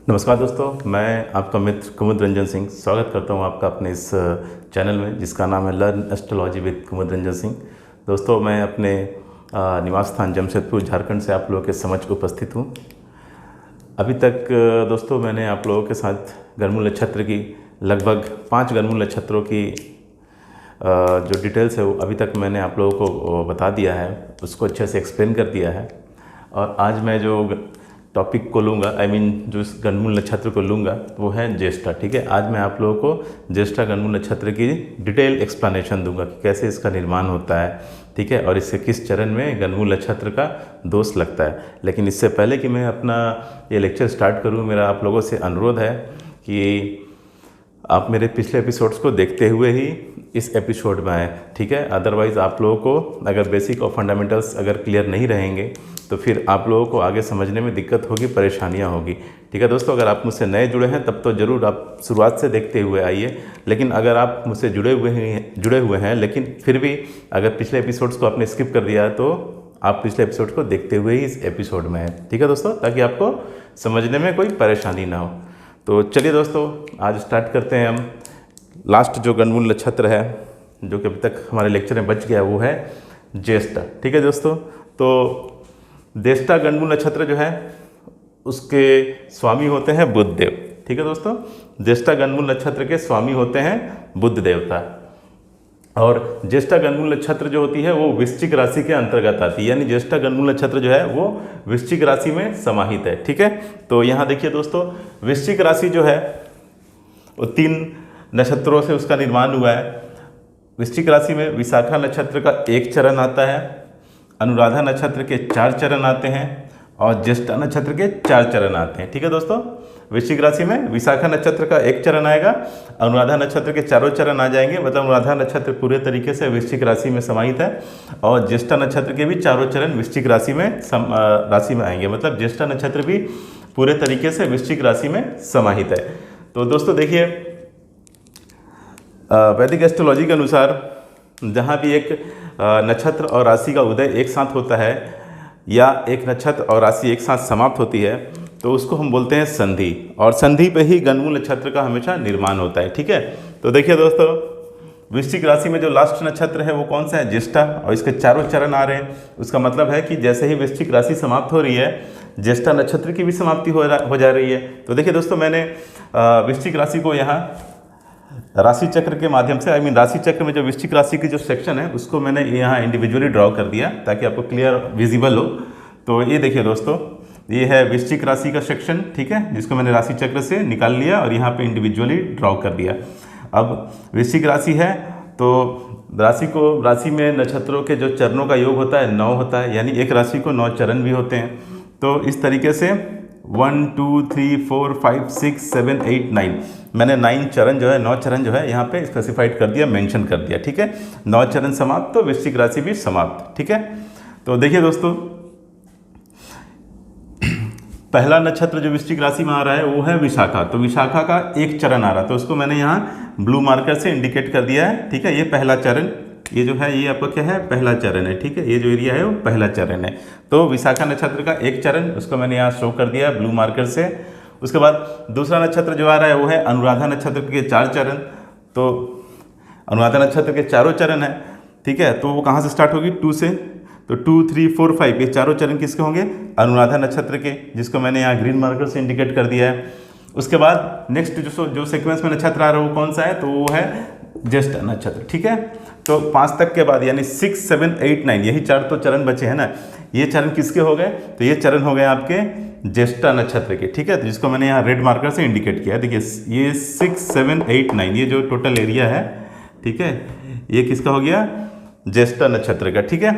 नमस्कार दोस्तों, मैं आपका मित्र कुमुद रंजन सिंह स्वागत करता हूं आपका अपने इस चैनल में जिसका नाम है लर्न एस्ट्रोलॉजी विद कुमुद रंजन सिंह। दोस्तों, मैं अपने निवास स्थान जमशेदपुर झारखंड से आप लोगों के समक्ष उपस्थित हूं। अभी तक दोस्तों मैंने आप लोगों के साथ ग्रहमूल नक्षत्र की लगभग 5 ग्रहमूल नक्षत्रों की जो डिटेल्स है वो अभी तक मैंने आप लोगों को बता दिया है, उसको अच्छे से एक्सप्लेन कर दिया है। और आज मैं जो टॉपिक को लूँगा, जो इस ग्रहमूल नक्षत्र को लूँगा वो है ज्येष्ठा। ठीक है, आज मैं आप लोगों को ज्येष्ठा ग्रहमूल नक्षत्र की डिटेल एक्सप्लेनेशन दूंगा कि कैसे इसका निर्माण होता है। ठीक है, और इससे किस चरण में ग्रहमूल नक्षत्र का दोष लगता है। लेकिन इससे पहले कि मैं अपना ये लेक्चर स्टार्ट करूँ, मेरा आप लोगों से अनुरोध है कि आप मेरे पिछले एपिसोड्स को देखते हुए ही इस एपिसोड में आए। ठीक है, अदरवाइज़ आप लोगों को अगर बेसिक और फंडामेंटल्स अगर क्लियर नहीं रहेंगे तो फिर आप लोगों को आगे समझने में दिक्कत होगी, परेशानियां होगी। ठीक है दोस्तों, अगर आप मुझसे नए जुड़े हैं तब तो ज़रूर आप शुरुआत से देखते हुए आइए। लेकिन अगर आप मुझसे जुड़े हुए हैं लेकिन फिर भी अगर पिछले एपिसोड्स को आपने स्किप कर दिया है तो आप पिछले एपिसोड को देखते हुए ही इस एपिसोड में हैं। ठीक है दोस्तों, ताकि आपको समझने में कोई परेशानी ना हो। तो चलिए दोस्तों, आज स्टार्ट करते हैं हम। लास्ट जो ग्रहमूल नक्षत्र है जो कि अभी तक हमारे लेक्चर में बच गया वो है ज्येष्ठा। ठीक है दोस्तों, तो ज्येष्ठा ग्रहमूल नक्षत्र जो है उसके स्वामी होते हैं बुध देव। ठीक है दोस्तों, ज्येष्ठा ग्रहमूल नक्षत्र के स्वामी होते हैं बुध देवता। और ज्येष्ठा ग्रहमूल नक्षत्र जो होती है वो वृश्चिक राशि के अंतर्गत आती है, यानी ज्येष्ठा ग्रहमूल नक्षत्र जो है वो वृश्चिक राशि में समाहित है। ठीक है, तो यहाँ देखिए दोस्तों, वृश्चिक राशि जो है वो 3 नक्षत्रों से उसका निर्माण हुआ है। वृश्चिक राशि में विशाखा नक्षत्र का 1 चरण आता है, अनुराधा नक्षत्र के 4 चरण आते हैं और ज्येष्ठा नक्षत्र के 4 चरण आते हैं। ठीक है दोस्तों, वृश्चिक राशि में विशाखा नक्षत्र का 1 चरण आएगा, अनुराधा नक्षत्र के 4 चरण आ जाएंगे, मतलब अनुराधा नक्षत्र पूरे तरीके से वृश्चिक राशि में समाहित है और ज्येष्ठा नक्षत्र के भी 4 चरण वृश्चिक राशि में आएंगे, मतलब ज्येष्ठा नक्षत्र भी पूरे तरीके से वृश्चिक राशि में समाहित है। तो दोस्तों देखिए, वैदिक एस्ट्रोलॉजी के अनुसार जहाँ भी एक नक्षत्र और राशि का उदय एक साथ होता है या एक नक्षत्र और राशि एक साथ समाप्त होती है तो उसको हम बोलते हैं संधि, और संधि पे ही ग्रहमूल नक्षत्र का हमेशा निर्माण होता है। ठीक है, तो देखिए दोस्तों, वृश्चिक राशि में जो लास्ट नक्षत्र है वो कौन सा है? ज्येष्ठा, और इसके 4 चरण आ रहे हैं। उसका मतलब है कि जैसे ही वृश्चिक राशि समाप्त हो रही है ज्येष्ठा नक्षत्र की भी समाप्ति हो जा रही है। तो देखिए दोस्तों, मैंने वृश्चिक राशि को यहाँ राशि चक्र के माध्यम से राशि चक्र में जो वृश्चिक राशि की जो सेक्शन है उसको मैंने यहाँ इंडिविजुअली ड्रॉ कर दिया ताकि आपको क्लियर विजिबल हो। तो ये देखिए दोस्तों, ये है वृश्चिक राशि का सेक्शन। ठीक है, जिसको मैंने राशि चक्र से निकाल लिया और यहाँ पे इंडिविजुअली ड्रॉ कर दिया। अब वृश्चिक राशि है तो राशि में नक्षत्रों के जो चरणों का योग होता है 9 होता है, यानी एक राशि को 9 चरण भी होते हैं। तो इस तरीके से 1 2 3 4 5 6 7 8 9 मैंने 9 चरण जो है 9 चरण जो है यहाँ पे स्पेसिफाइड कर दिया, मेंशन कर दिया। ठीक है, 9 चरण समाप्त तो वृश्चिक राशि भी समाप्त। ठीक है, तो देखिए दोस्तों, पहला नक्षत्र जो वृश्चिक राशि में आ रहा है वो है विशाखा। तो विशाखा का 1 चरण आ रहा है तो उसको मैंने यहाँ ब्लू मार्कर से इंडिकेट कर दिया है। ठीक है, ये पहला चरण, ये जो है ये आपका क्या है? पहला चरण है। ठीक है, ये जो एरिया है वो पहला चरण है। तो विशाखा नक्षत्र का 1 चरण उसको मैंने यहाँ शो कर दिया ब्लू मार्कर से। उसके बाद दूसरा नक्षत्र जो आ रहा है वो है अनुराधा नक्षत्र के 4 चरण। तो अनुराधा नक्षत्र के 4 चरण है। ठीक है, तो वो कहाँ से स्टार्ट होगी? 2 से। तो 2 3 4 5 ये 4 चरण किसके होंगे? अनुराधा नक्षत्र के, जिसको मैंने यहाँ ग्रीन मार्कर से इंडिकेट कर दिया है। उसके बाद नेक्स्ट जो सीक्वेंस में नक्षत्र आ रहा है वो कौन सा है? तो वो है ज्येष्ठा नक्षत्र। ठीक है, तो 5 तक के बाद यानी 6 7 8 9 यही 4 तो चरण बचे हैं ना, ये चरण किसके हो गए? तो ये चरण हो गए आपके ज्येष्ठा नक्षत्र के। ठीक है, तो जिसको मैंने यहाँ रेड मार्कर से इंडिकेट किया। देखिए ये 6 7 8 9 ये जो टोटल एरिया है, ठीक है, ये किसका हो गया? ज्येष्ठा नक्षत्र का। ठीक है,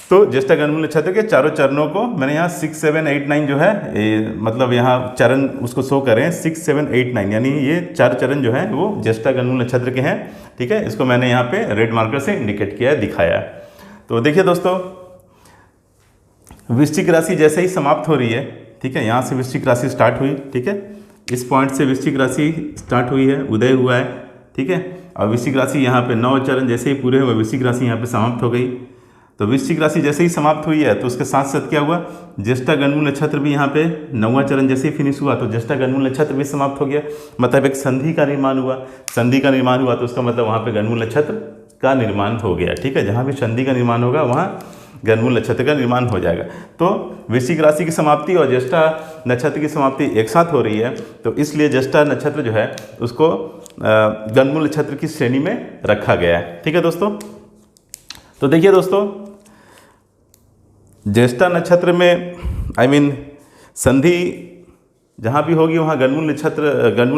तो ज्येष्ठा ग्रहमूल नक्षत्र के 4 चरणों को मैंने यहाँ 6 7 8 9 जो है मतलब यहाँ चरण उसको शो करें 6 7 8 9 यानी ये 4 चरण जो है वो ज्येष्ठा ग्रहमूल नक्षत्र के हैं। ठीक है, इसको मैंने यहाँ पे रेड मार्कर से इंडिकेट किया है, दिखाया है। तो देखिए दोस्तों, वृश्चिक राशि जैसे ही समाप्त हो रही है, ठीक है, यहाँ से वृश्चिक राशि स्टार्ट हुई। ठीक है, इस पॉइंट से वृश्चिक राशि स्टार्ट हुई है, उदय हुआ है। ठीक है, और वृश्चिक राशि यहाँ पे 9 चरण जैसे ही पूरे हुए वृश्चिक राशि यहाँ पे समाप्त हो गई। तो वृश्चिक राशि जैसे ही समाप्त हुई है तो उसके साथ साथ क्या हुआ, ज्येष्ठा गणमूल नक्षत्र भी यहाँ पे 9वां चरण जैसे ही फिनिश हुआ तो ज्येष्ठा गणमूल नक्षत्र भी समाप्त हो गया। मतलब एक संधि का निर्माण हुआ, संधि का निर्माण हुआ तो उसका मतलब वहाँ पे गणमूल नक्षत्र का निर्माण हो गया। ठीक है, जहाँ भी संधि का निर्माण होगा वहाँ गणमूल नक्षत्र का निर्माण हो जाएगा। तो वृश्चिक राशि की समाप्ति और ज्येष्ठा नक्षत्र की समाप्ति एक साथ हो रही है, तो इसलिए ज्येष्ठा नक्षत्र जो है उसको गणमूल नक्षत्र की श्रेणी में रखा गया है। ठीक है दोस्तों, तो देखिए दोस्तों, ज्येष्ठा नक्षत्र में संधि जहाँ भी होगी वहाँ गणमूल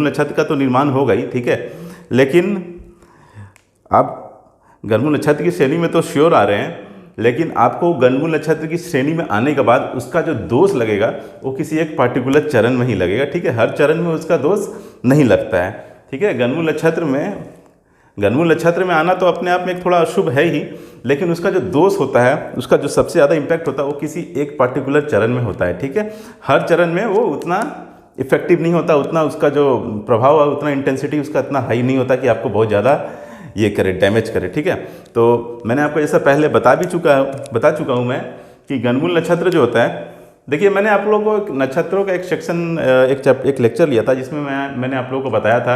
नक्षत्र का तो निर्माण होगा ही। ठीक है, लेकिन आप गणमूल नक्षत्र की श्रेणी में तो श्योर आ रहे हैं, लेकिन आपको गणमूल नक्षत्र की श्रेणी में आने के बाद उसका जो दोष लगेगा वो किसी एक पार्टिकुलर चरण में ही लगेगा। ठीक है, हर चरण में उसका दोष नहीं लगता है। ठीक है, गणमूल नक्षत्र में आना तो अपने आप में एक थोड़ा अशुभ है ही, लेकिन उसका जो दोष होता है, उसका जो सबसे ज़्यादा इम्पैक्ट होता है वो किसी एक पार्टिकुलर चरण में होता है। ठीक है, हर चरण में वो उतना इफेक्टिव नहीं होता, उतना उसका जो प्रभाव है, उतना इंटेंसिटी उसका इतना हाई नहीं होता कि आपको बहुत ज़्यादा ये करे, डैमेज करे। ठीक है, तो मैंने आपको जैसा पहले बता चुका हूँ मैं कि गणमूल नक्षत्र जो होता है, देखिए मैंने आप लोगों को नक्षत्रों का एक सेक्शन एक लेक्चर लिया था जिसमें मैंने आप लोगों को बताया था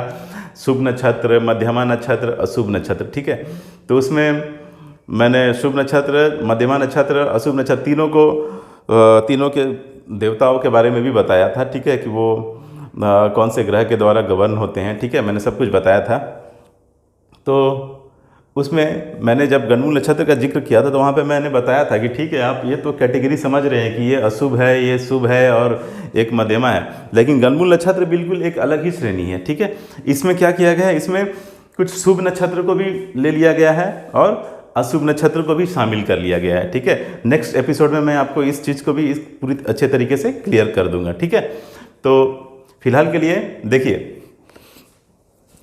शुभ नक्षत्र, मध्यमा नक्षत्र, अशुभ नक्षत्र। ठीक है, तो उसमें मैंने शुभ नक्षत्र, मध्यमा नक्षत्र, अशुभ नक्षत्र तीनों के देवताओं के बारे में भी बताया था। ठीक है, कि वो कौन से ग्रह के द्वारा गवर्न होते हैं। ठीक है, मैंने सब कुछ बताया था। तो उसमें मैंने जब गणमूल नक्षत्र का जिक्र किया था तो वहाँ पे मैंने बताया था कि ठीक है, आप ये तो कैटेगरी समझ रहे हैं कि ये अशुभ है, ये शुभ है और एक मध्यमा है, लेकिन गणमूल नक्षत्र बिल्कुल एक अलग ही श्रेणी है। ठीक है, इसमें क्या किया गया है, इसमें कुछ शुभ नक्षत्र को भी ले लिया गया है और अशुभ नक्षत्र को भी शामिल कर लिया गया है। ठीक है, नेक्स्ट एपिसोड में मैं आपको इस चीज़ को भी पूरी अच्छे तरीके से क्लियर कर दूंगा। ठीक है, तो फिलहाल के लिए देखिए,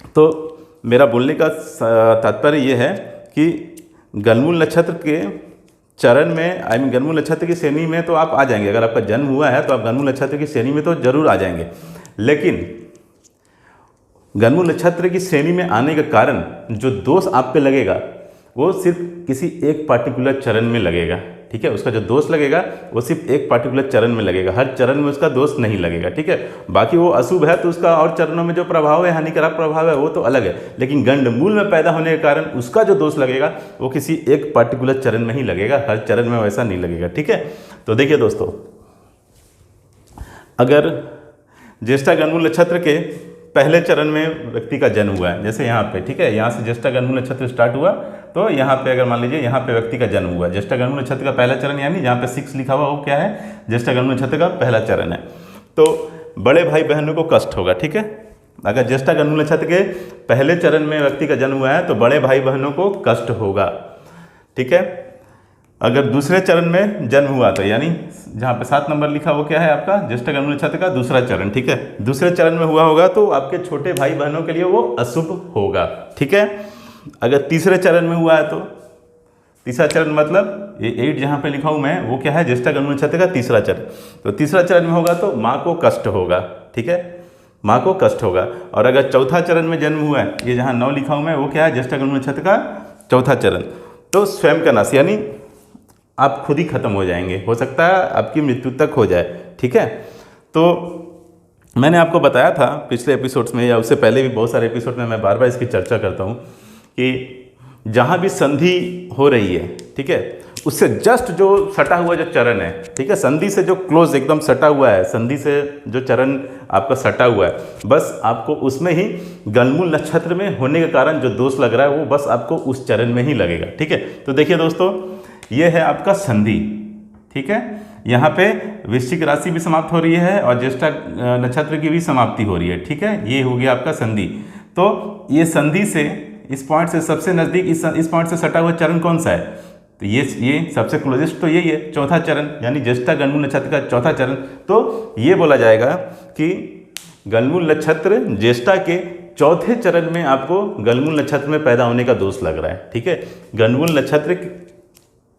तो मेरा बोलने का तात्पर्य ये है कि गणमूल नक्षत्र के चरण में गणमूल नक्षत्र की श्रेणी में तो आप आ जाएंगे। अगर आपका जन्म हुआ है तो आप गणमूल नक्षत्र की श्रेणी में तो जरूर आ जाएंगे, लेकिन गणमूल नक्षत्र की श्रेणी में आने का कारण जो दोष आप पे लगेगा वो सिर्फ किसी एक पार्टिकुलर चरण में लगेगा। ठीक है, उसका जो दोष लगेगा वो सिर्फ एक पार्टिकुलर चरण में लगेगा, हर चरण में उसका दोष नहीं लगेगा। ठीक है, बाकी वो अशुभ है तो उसका और चरणों में जो प्रभाव है, हानिकारक प्रभाव है, वो तो अलग है, लेकिन गंडमूल में पैदा होने के कारण उसका जो दोष लगेगा वो किसी एक पार्टिकुलर चरण में ही लगेगा, हर चरण में वैसा नहीं लगेगा। ठीक है, तो देखिए दोस्तों, अगर ज्येष्ठा गणमूल नक्षत्र के पहले चरण में व्यक्ति का जन्म हुआ है, जैसे यहाँ पे, ठीक है, यहाँ से ज्येष्ठा गणमूल नक्षत्र स्टार्ट हुआ तो यहाँ पे अगर मान लीजिए यहाँ पे व्यक्ति का जन्म हुआ, ज्येष्ठा गणमूल नक्षत्र का पहला चरण, यानी जहाँ पे 6 लिखा हुआ वो क्या है, ज्येष्ठा गणमूल नक्षत्र का पहला चरण है, तो बड़े भाई बहनों को कष्ट होगा। ठीक है, अगर ज्येष्ठा गणमूल नक्षत्र के पहले चरण में व्यक्ति का जन्म हुआ है तो बड़े भाई बहनों को कष्ट होगा। ठीक है, अगर दूसरे चरण में जन्म हुआ तो यानी जहाँ पे 7 नंबर लिखा वो क्या है आपका, ज्येष्ठा गणमूल नक्षत्र का दूसरा चरण। ठीक है, दूसरे चरण में हुआ होगा तो आपके छोटे भाई बहनों के लिए वो अशुभ होगा। ठीक है, अगर तीसरे चरण में हुआ है तो तीसरा चरण मतलब ये 8 जहाँ पे लिखा हूँ मैं, वो क्या है, ज्येष्ठा गणमूल नक्षत्र का तीसरा चरण, तो तीसरा चरण में होगा तो माँ को कष्ट होगा। ठीक है, माँ को कष्ट होगा। और अगर चौथा चरण में जन्म हुआ है, ये जहाँ 9 लिखा हूँ मैं, वो क्या है, ज्येष्ठा गणमूल नक्षत्र का चौथा चरण, तो स्वयं का नाश, यानी आप खुद ही खत्म हो जाएंगे, हो सकता है आपकी मृत्यु तक हो जाए। ठीक है, तो मैंने आपको बताया था पिछले एपिसोड्स में या उससे पहले भी बहुत सारे एपिसोड में, मैं बार बार इसकी चर्चा करता हूँ कि जहाँ भी संधि हो रही है, ठीक है, उससे जस्ट जो सटा हुआ जो चरण है, ठीक है, संधि से जो क्लोज एकदम सटा हुआ है, संधि से जो चरण आपका सटा हुआ है, बस आपको उसमें ही गणमूल नक्षत्र में होने के कारण जो दोष लग रहा है वो बस आपको उस चरण में ही लगेगा। ठीक है, तो देखिए दोस्तों, ये है आपका संधि। ठीक है, यहाँ पे वृश्चिक राशि भी समाप्त हो रही है और ज्येष्ठा नक्षत्र की भी समाप्ति हो रही है। ठीक है, ये हो गया आपका संधि। तो ये संधि से इस पॉइंट से सबसे नज़दीक इस पॉइंट से सटा हुआ चरण कौन सा है, तो ये सबसे क्लोजेस्ट तो यही है, चौथा चरण, यानी ज्येष्ठा गणमूल नक्षत्र का चौथा चरण। तो ये बोला जाएगा कि गणमूल नक्षत्र ज्येष्ठा के चौथे चरण में आपको गणमूल नक्षत्र में पैदा होने का दोष लग रहा है। ठीक है,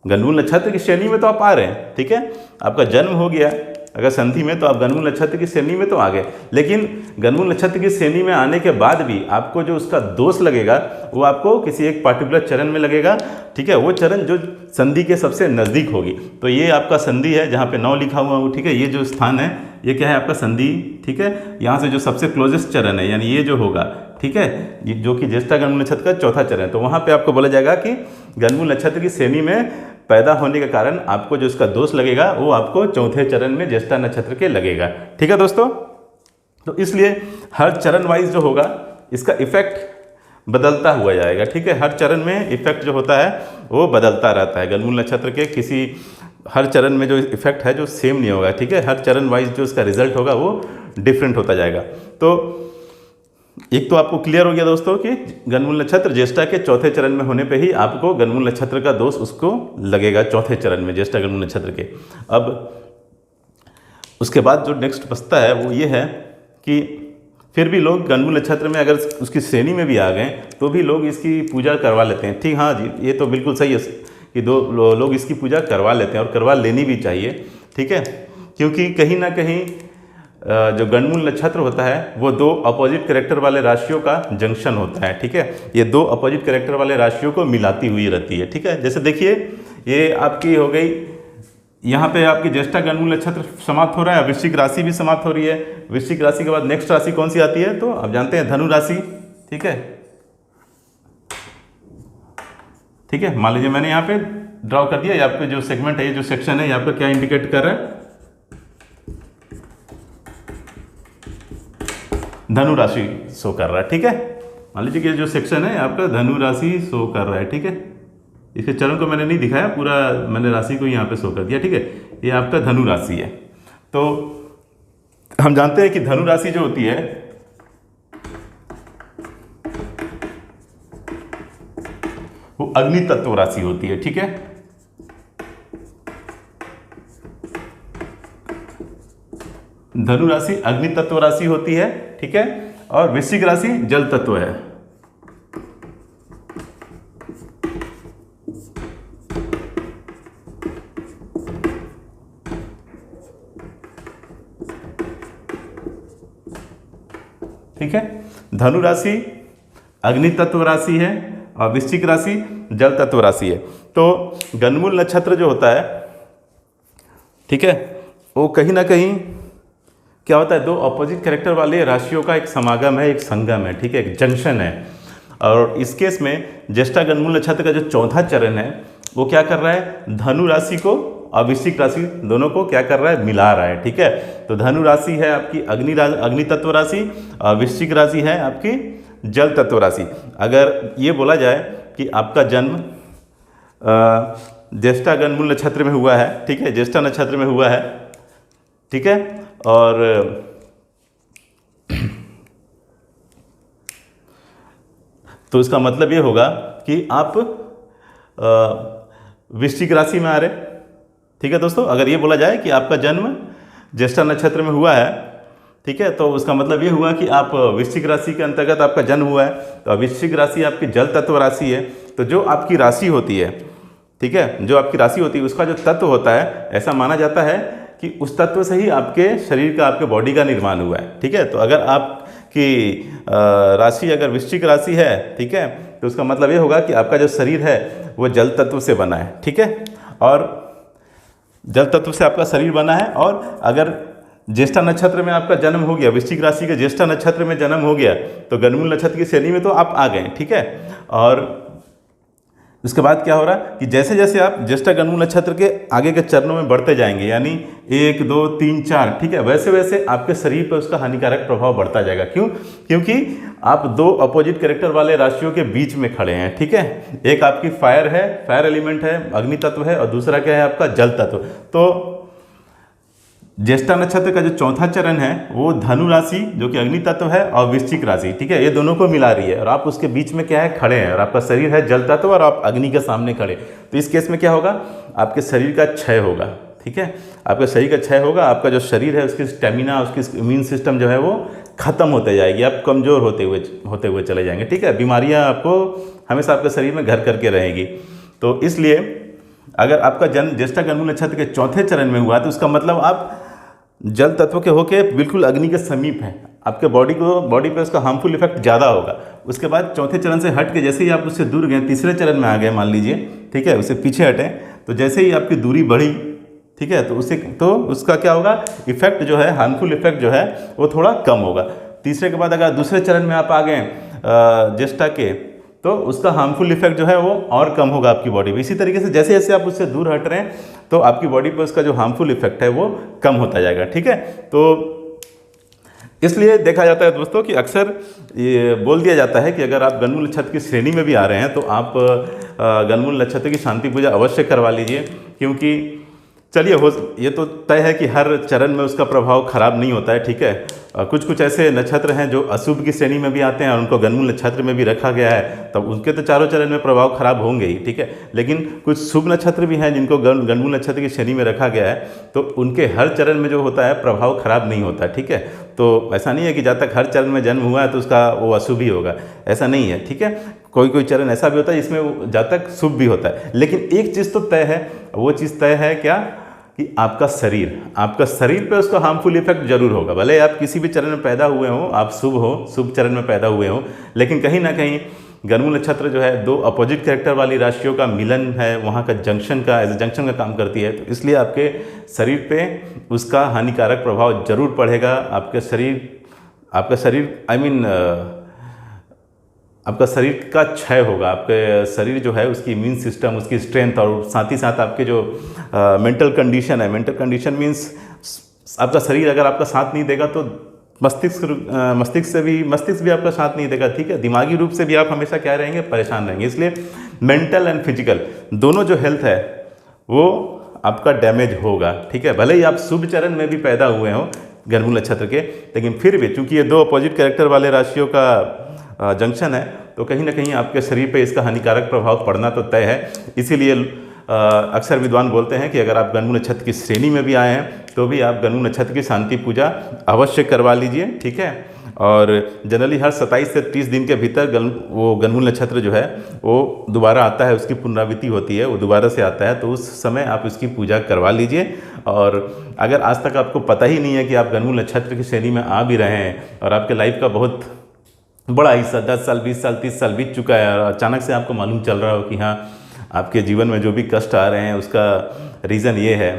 गणमूल नक्षत्र की श्रेणी में तो आप आ रहे हैं। ठीक है, आपका जन्म हो गया, अगर संधि में तो आप गणमूल नक्षत्र की श्रेणी में तो आ गए, लेकिन गणमूल नक्षत्र की श्रेणी में आने के बाद भी आपको जो उसका दोष लगेगा वो आपको किसी एक पार्टिकुलर चरण में लगेगा, ठीक है, वो चरण जो संधि के सबसे नज़दीक होगी। तो ये आपका संधि है जहाँ पे 9 लिखा हुआ हो, ठीक है, ये जो स्थान है ये क्या है आपका संधि, ठीक है। यहाँ से जो सबसे क्लोजेस्ट चरण है यानी ये जो होगा, ठीक है, ये जो कि ज्येष्ठा गणमूल नक्षत्र का चौथा चरण है, तो वहाँ पे आपको बोला जाएगा कि गणमूल नक्षत्र की श्रेणी में पैदा होने के कारण आपको जो इसका दोष लगेगा वो आपको चौथे चरण में ज्येष्ठा नक्षत्र के लगेगा, ठीक है दोस्तों। तो इसलिए हर चरण वाइज जो होगा इसका इफेक्ट बदलता हुआ जाएगा, ठीक है। हर चरण में इफेक्ट जो होता है वो बदलता रहता है। गणमूल नक्षत्र के किसी हर चरण में जो इफेक्ट है जो सेम नहीं होगा, ठीक है। हर चरण वाइज जो इसका रिजल्ट होगा वो डिफरेंट होता जाएगा। तो एक तो आपको क्लियर हो गया दोस्तों कि गणमूल नक्षत्र ज्येष्ठा के चौथे चरण में होने पे ही आपको गणमूल नक्षत्र का दोष उसको लगेगा, चौथे चरण में ज्येष्ठा गणमूल नक्षत्र के। अब उसके बाद जो नेक्स्ट बचता है वो ये है कि फिर भी लोग गणमूल नक्षत्र में अगर उसकी श्रेणी में भी आ गए तो भी लोग इसकी पूजा करवा लेते हैं, ठीक, हाँ जी, ये तो बिल्कुल सही है कि लोग इसकी पूजा करवा लेते हैं और करवा लेनी भी चाहिए, ठीक है। क्योंकि कहीं ना कहीं जो गणमूल नक्षत्र होता है वो 2 अपोजिट कैरेक्टर वाले राशियों का जंक्शन होता है, ठीक है। ये 2 अपोजिट कैरेक्टर वाले राशियों को मिलाती हुई रहती है, ठीक है। जैसे देखिए ये आपकी हो गई, यहाँ पे आपकी ज्येष्ठा गणमूल नक्षत्र समाप्त हो रहा है, वृश्चिक राशि भी समाप्त हो रही है। वृश्चिक राशि के बाद नेक्स्ट राशि कौन सी आती है तो आप जानते हैं धनु राशि, ठीक है, ठीक है। मान लीजिए मैंने यहाँ पे ड्रॉ कर दिया, यहाँ पे जो सेगमेंट है, ये जो सेक्शन है, यहाँ पे क्या इंडिकेट कर रहा है, धनु राशि शो कर रहा है, ठीक है। मान लीजिए कि जो सेक्शन है आपका धनु राशि शो कर रहा है, ठीक है। इसके चरण को मैंने नहीं दिखाया, पूरा मैंने राशि को यहाँ पे शो कर दिया, ठीक है। ये आपका धनु राशि है। तो हम जानते हैं कि धनु राशि जो होती है वो अग्नि तत्व राशि होती है, ठीक है। धनु राशि अग्नि तत्व राशि होती है, ठीक है, और वृश्चिक राशि जल तत्व है। ठीक है, धनु राशि अग्नि तत्व राशि है और वृश्चिक राशि जल तत्व राशि है। तो गणमूल नक्षत्र जो होता है, ठीक है, वो कहीं ना कहीं क्या होता है, 2 अपोजिट कैरेक्टर वाले राशियों का एक समागम है, एक संगम है, ठीक है, एक जंक्शन है। और इस केस में ज्येष्ठा गणमूल नक्षत्र का जो चौथा चरण है वो क्या कर रहा है, धनु राशि को और वृश्चिक राशि दोनों को क्या कर रहा है, मिला रहा है, ठीक है। तो धनु राशि है आपकी अग्नि तत्व राशि और वृश्चिक राशि है आपकी जल तत्व राशि। अगर ये बोला जाए कि आपका जन्म ज्येष्ठा गणमूल नक्षत्र में हुआ है, ठीक है, ज्येष्ठा नक्षत्र में हुआ है, ठीक है, और तो इसका मतलब ये होगा कि आप वृश्चिक राशि में आ रहे, ठीक है दोस्तों। अगर ये बोला जाए कि आपका जन्म ज्येष्ठा नक्षत्र में हुआ है, ठीक है, तो उसका मतलब ये हुआ कि आप वृश्चिक राशि के अंतर्गत आपका जन्म हुआ है। तो वृश्चिक राशि आपकी जल तत्व राशि है। तो जो आपकी राशि होती है, ठीक है, जो आपकी राशि होती है उसका जो तत्व होता है, ऐसा माना जाता है कि उस तत्व से ही आपके शरीर का, आपके बॉडी का निर्माण हुआ है, ठीक है। तो अगर आपकी राशि अगर वृश्चिक राशि है, ठीक है, तो उसका मतलब ये होगा कि आपका जो शरीर है वो जल तत्व से बना है, ठीक है, और जल तत्व से आपका शरीर बना है। और अगर ज्येष्ठा नक्षत्र में आपका जन्म हो गया, वृश्चिक राशि के ज्येष्ठा नक्षत्र में जन्म हो गया, तो गणमूल नक्षत्र की श्रेणी में तो आप आ गए, ठीक है। और उसके बाद क्या हो रहा है कि जैसे जैसे आप ज्येष्ठा गणमूल नक्षत्र के आगे के चरणों में बढ़ते जाएंगे, यानी 1, 2, 3, 4, ठीक है, वैसे वैसे आपके शरीर पर उसका हानिकारक प्रभाव बढ़ता जाएगा। क्यों? क्योंकि आप 2 अपोजिट कैरेक्टर वाले राशियों के बीच में खड़े हैं, ठीक है। एक आपकी फायर है, फायर एलिमेंट है, अग्नि तत्व है, और दूसरा क्या है आपका जल तत्व। तो ज्येष्ठा नक्षत्र का जो चौथा चरण है वो धनु राशि जो कि अग्नि तत्व है और वृश्चिक राशि, ठीक है, ये दोनों को मिला रही है, और आप उसके बीच में क्या है, खड़े हैं, और आपका शरीर है जल तत्व और आप अग्नि के सामने खड़े। तो इस केस में क्या होगा, आपके शरीर का क्षय होगा, ठीक है, आपके शरीर का क्षय होगा। आपका जो शरीर है उसकी स्टेमिना, उसकी इम्यून सिस्टम जो है वो खत्म होते जाएगी, आप कमज़ोर होते हुए चले जाएंगे, ठीक है। बीमारियाँ आपको हमेशा आपके शरीर में घर करके रहेंगी। तो इसलिए अगर आपका जन्म ज्येष्ठा गणमूल नक्षत्र के चौथे चरण में हुआ तो उसका मतलब आप जल तत्व के होके बिल्कुल अग्नि के समीप है, आपके बॉडी पे उसका हार्मफुल इफेक्ट ज़्यादा होगा। उसके बाद चौथे चरण से हट के जैसे ही आप उससे दूर गए, तीसरे चरण में आ गए मान लीजिए, ठीक है, उससे पीछे हटें, तो जैसे ही आपकी दूरी बढ़ी, ठीक है, तो उसका क्या होगा, इफेक्ट जो है, हार्मफुल इफेक्ट जो है वो थोड़ा कम होगा। तीसरे के बाद अगर दूसरे चरण में आप आ गए ज्येष्ठा के, तो उसका हार्मफुल इफेक्ट जो है वो और कम होगा आपकी बॉडी पे। इसी तरीके से जैसे जैसे आप उससे दूर हट रहे हैं तो आपकी बॉडी पे उसका जो हार्मफुल इफेक्ट है वो कम होता जाएगा, ठीक है। तो इसलिए देखा जाता है दोस्तों कि अक्सर ये बोल दिया जाता है कि अगर आप गणमूल नक्षत्र की श्रेणी में भी आ रहे हैं तो आप गणमूल नक्षत्र की शांति पूजा अवश्य करवा लीजिए, क्योंकि चलिए ये तो तय है कि हर चरण में उसका प्रभाव खराब नहीं होता है, ठीक है। कुछ कुछ ऐसे नक्षत्र हैं जो अशुभ की श्रेणी में भी आते हैं और उनको गणमूल नक्षत्र में भी रखा गया है, तब उनके तो चारों चरण में प्रभाव खराब होंगे ही, ठीक है। लेकिन कुछ शुभ नक्षत्र भी हैं जिनको गणमूल नक्षत्र की श्रेणी में रखा गया है, तो उनके हर चरण में जो होता है प्रभाव खराब नहीं होता, ठीक है। तो ऐसा नहीं है कि जब तक हर चरण में जन्म हुआ है तो उसका वो अशुभ ही होगा, ऐसा नहीं है, ठीक है। कोई कोई चरण ऐसा भी होता है जिसमें जब तक शुभ भी होता है। लेकिन एक चीज़ तो तय है, वो चीज़ तय है क्या, कि आपका शरीर पे उसका हार्मफुल इफेक्ट जरूर होगा। भले आप किसी भी चरण में पैदा हुए हो, आप शुभ चरण में पैदा हुए हो, लेकिन कहीं ना कहीं गणमूल नक्षत्र जो है दो अपोजिट कैरेक्टर वाली राशियों का मिलन है, वहाँ का जंक्शन का काम करती है, तो इसलिए आपके शरीर पे उसका हानिकारक प्रभाव जरूर पड़ेगा। आपका शरीर आपका शरीर का क्षय होगा, आपके शरीर जो है उसकी इम्यून सिस्टम, उसकी स्ट्रेंथ, और साथ ही साथ आपके जो मेंटल कंडीशन है, मेंटल कंडीशन मीन्स आपका शरीर अगर आपका साथ नहीं देगा तो मस्तिष्क भी आपका साथ नहीं देगा, ठीक है। दिमागी रूप से भी आप हमेशा क्या रहेंगे, परेशान रहेंगे। इसलिए मेंटल एंड फिजिकल दोनों जो हेल्थ है वो आपका डैमेज होगा, ठीक है। भले ही आप शुभ चरण में भी पैदा हुए हों गणमूल नक्षत्र के, लेकिन फिर भी चूंकि ये दो अपोजिट कैरेक्टर वाले राशियों का जंक्शन है, तो कहीं ना कहीं आपके शरीर पे इसका हानिकारक प्रभाव पड़ना तो तय है। इसीलिए अक्सर विद्वान बोलते हैं कि अगर आप गणमूल नक्षत्र की श्रेणी में भी आए हैं तो भी आप गणमूल नक्षत्र की शांति पूजा अवश्य करवा लीजिए, ठीक है। और जनरली हर 27 से 30 दिन के भीतर वो गणमूल नक्षत्र जो है वो दोबारा आता है, उसकी पुनरावृत्ति होती है, वो दोबारा से आता है, तो उस समय आप इसकी पूजा करवा लीजिए। और अगर आज तक आपको पता ही नहीं है कि आप गणमूल नक्षत्र की श्रेणी में आ भी रहे हैं और आपके लाइफ का बहुत बड़ा हिस्सा 10 साल 20 साल 30 साल बीत चुका है और अचानक से आपको मालूम चल रहा हो कि हाँ आपके जीवन में जो भी कष्ट आ रहे हैं उसका रीज़न ये है,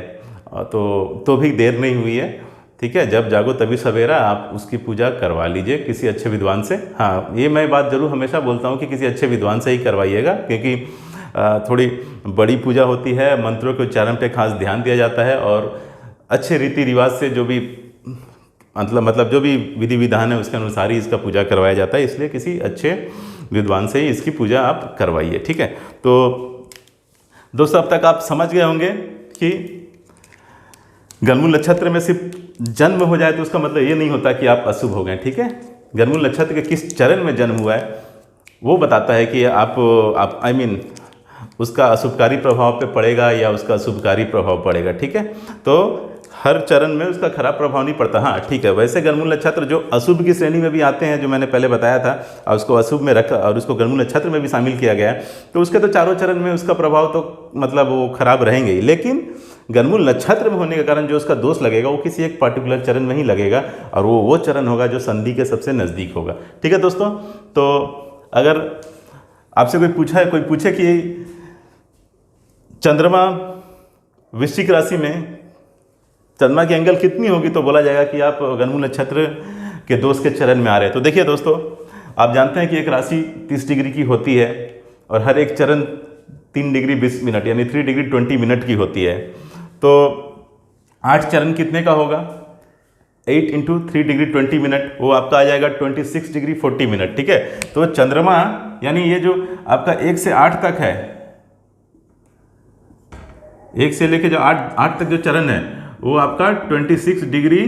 तो भी देर नहीं हुई है, ठीक है। जब जागो तभी सवेरा, आप उसकी पूजा करवा लीजिए किसी अच्छे विद्वान से। हाँ, ये मैं बात ज़रूर हमेशा बोलता हूँ कि किसी अच्छे विद्वान से ही करवाइएगा, क्योंकि थोड़ी बड़ी पूजा होती है, मंत्रों के उच्चारण पे खास ध्यान दिया जाता है और अच्छे रीति रिवाज से जो भी मतलब जो भी विधि विधान है उसके अनुसार ही इसका पूजा करवाया जाता है। इसलिए किसी अच्छे विद्वान से ही इसकी पूजा आप करवाइए, ठीक है। तो दोस्तों अब तक आप समझ गए होंगे कि गणमूल नक्षत्र में सिर्फ जन्म हो जाए तो उसका मतलब ये नहीं होता कि आप अशुभ हो गए, ठीक है। गणमूल नक्षत्र के किस चरण में जन्म हुआ है वो बताता है कि आप उसका अशुभकारी प्रभाव पे पड़ेगा या उसका शुभकारी प्रभाव पड़ेगा, ठीक है। तो हर चरण में उसका खराब प्रभाव नहीं पड़ता। हाँ ठीक है, वैसे गणमूल नक्षत्र जो अशुभ की श्रेणी में भी आते हैं, जो मैंने पहले बताया था, और उसको अशुभ में रखा और उसको गणमूल नक्षत्र में भी शामिल किया गया है, तो उसके तो चारों चरण में उसका प्रभाव तो मतलब वो खराब रहेंगे ही। लेकिन गणमूल नक्षत्र में होने के कारण जो उसका दोष लगेगा वो किसी एक पर्टिकुलर चरण में ही लगेगा, और वो चरण होगा जो संधि के सबसे नज़दीक होगा, ठीक है दोस्तों। तो अगर आपसे कोई पूछे कि चंद्रमा वृश्चिक राशि में चंद्रमा की एंगल कितनी होगी, तो बोला जाएगा कि आप गणमूल नक्षत्र के दोष के चरण में आ रहे हैं। तो देखिए दोस्तों, आप जानते हैं कि एक राशि 30 डिग्री की होती है और हर एक चरण 3 डिग्री 20 मिनट यानी 3 डिग्री 20 मिनट की होती है। तो 8 चरण कितने का होगा, 8 × 3 डिग्री 20 मिनट, वो आपका आ जाएगा 26 डिग्री 40 मिनट, ठीक है। तो चंद्रमा यानी ये जो आपका 1 से 8 तक है, 1 से लेके जो 8 तक जो चरण है वो आपका 26 डिग्री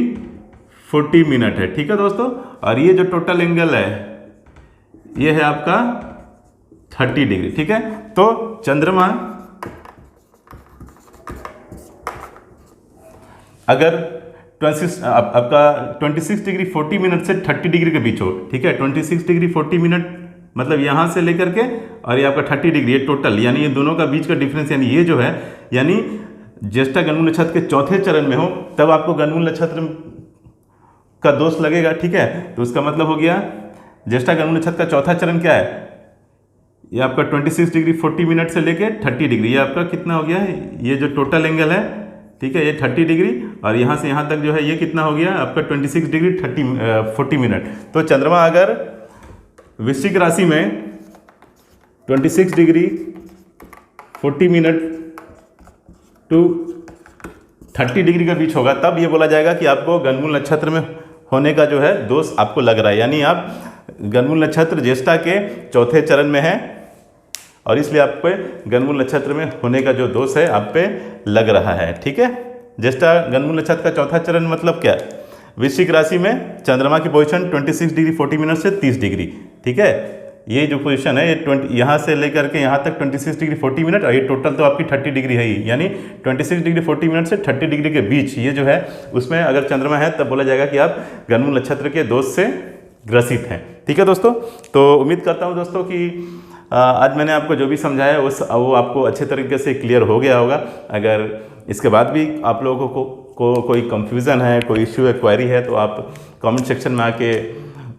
40 मिनट है, ठीक है दोस्तों। और ये जो टोटल एंगल है ये है आपका 30 डिग्री, ठीक है। तो चंद्रमा अगर आपका 26 डिग्री 40 मिनट से 30 डिग्री के बीच हो, ठीक है, 26 डिग्री 40 मिनट मतलब यहाँ से लेकर के और ये आपका 30 डिग्री, ये टोटल यानी ये दोनों का बीच का डिफरेंस, यानी ये जो है यानी ज्येष्ठा गणमूल नक्षत्र के चौथे चरण में हो तब आपको गणमूल नक्षत्र का दोष लगेगा। ठीक है, तो उसका मतलब हो गया ज्येष्ठा गणमूल नक्षत्र का चौथा चरण क्या है, ये आपका 26 डिग्री 40 मिनट से लेके 30 डिग्री, ये आपका कितना हो गया है, ये जो टोटल एंगल है, ठीक है, ये 30 डिग्री और यहाँ से यहाँ तक जो है ये कितना हो गया आपका 26 डिग्री 40 मिनट। तो चंद्रमा अगर वृश्चिक राशि में 26 डिग्री 40 मिनट टू 30 डिग्री के बीच होगा तब ये बोला जाएगा कि आपको गणमूल नक्षत्र में होने का जो है दोष आपको लग रहा है, यानी आप गणमूल नक्षत्र ज्येष्ठा के चौथे चरण में है और इसलिए आप पे गणमूल नक्षत्र में होने का जो दोष है आप पे लग रहा है। ठीक है, ज्येष्ठा गणमूल नक्षत्र का चौथा चरण मतलब क्या, वृश्चिक राशि में चंद्रमा की पोजीशन 26 डिग्री 40 मिनट से 30 डिग्री। ठीक है, ये जो पोजीशन है ये यहाँ से लेकर के यहाँ तक 26 डिग्री 40 मिनट और ये टोटल तो आपकी 30 डिग्री है ही, यानी 26 डिग्री 40 मिनट से 30 डिग्री के बीच ये जो है उसमें अगर चंद्रमा है तब बोला जाएगा कि आप गणमूल नक्षत्र के दोष से ग्रसित हैं। ठीक है दोस्तों, तो उम्मीद करता हूँ दोस्तों कि आज मैंने आपको जो भी समझाया वो आपको अच्छे तरीके से क्लियर हो गया होगा। अगर इसके बाद भी आप लोगों को कोई कंफ्यूजन है, कोई इश्यू है, क्वेरी है तो आप कमेंट सेक्शन में आके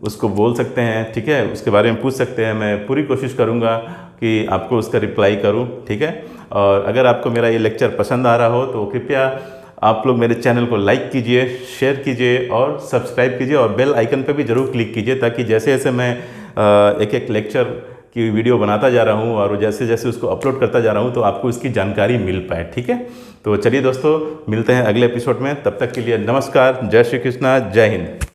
उसको बोल सकते हैं। ठीक है, उसके बारे में पूछ सकते हैं, मैं पूरी कोशिश करूँगा कि आपको उसका रिप्लाई करूँ। ठीक है, और अगर आपको मेरा ये लेक्चर पसंद आ रहा हो तो कृपया आप लोग मेरे चैनल को लाइक कीजिए, शेयर कीजिए और सब्सक्राइब कीजिए और बेल आइकन पर भी ज़रूर क्लिक कीजिए ताकि जैसे जैसे मैं एक एक लेक्चर की वीडियो बनाता जा रहा हूँ और जैसे जैसे उसको अपलोड करता जा रहा हूँ तो आपको इसकी जानकारी मिल पाए। ठीक है, तो चलिए दोस्तों मिलते हैं अगले एपिसोड में, तब तक के लिए नमस्कार, जय श्री कृष्णा, जय हिंद।